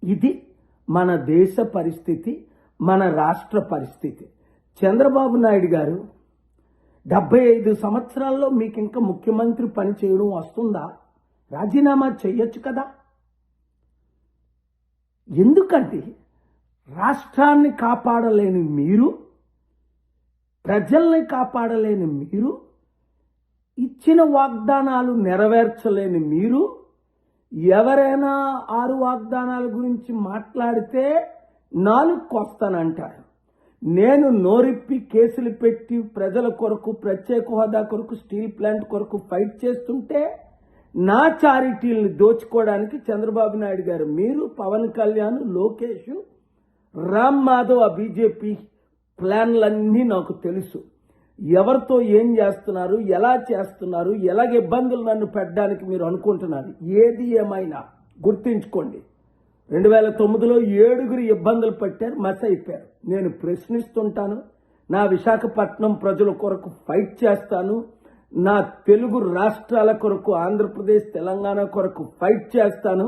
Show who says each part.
Speaker 1: ఇది మన దేశ పరిస్థితి, మన రాష్ట్ర పరిస్థితి. చంద్రబాబు నాయుడు గారు 75 సంవత్సరాల్లో మీకు ఇంకా ముఖ్యమంత్రి పని చేయడం వస్తుందా? రాజీనామా చేయొచ్చు కదా. ఎందుకంటే రాష్ట్రాన్ని కాపాడలేని మీరు, ప్రజల్ని కాపాడలేని మీరు, ఇచ్చిన వాగ్దానాలు నెరవేర్చలేని మీరు, ఎవరైనా 6 వాగ్దానాల గురించి మాట్లాడితే నాలుగుకొస్తానంటారు. నేను నోరిప్పి కేసులు పెట్టి ప్రజల కొరకు, ప్రత్యేక హోదా కొరకు, స్టీల్ ప్లాంట్ కొరకు ఫైట్ చేస్తుంటే నా చారిటీలను దోచుకోవడానికి చంద్రబాబు నాయుడు గారు, మీరు, పవన్ కళ్యాణ్, లోకేష్, రామ్ మాధవ్, ఆ బీజేపీ ప్లాన్లన్నీ నాకు తెలుసు. ఎవరితో ఏం చేస్తున్నారు, ఎలా చేస్తున్నారు, ఎలాగ ఇబ్బందులు నన్ను పెట్టడానికి మీరు అనుకుంటున్నారు. ఏది ఏమైనా గుర్తుంచుకోండి, 2009లో 7 ఇబ్బందులు పెట్టారు, మస్ అయిపోయారు. నేను ప్రశ్నిస్తుంటాను. నా విశాఖపట్నం ప్రజల కొరకు ఫైట్ చేస్తాను. నా తెలుగు రాష్ట్రాల కొరకు, ఆంధ్రప్రదేశ్, తెలంగాణ కొరకు ఫైట్ చేస్తాను.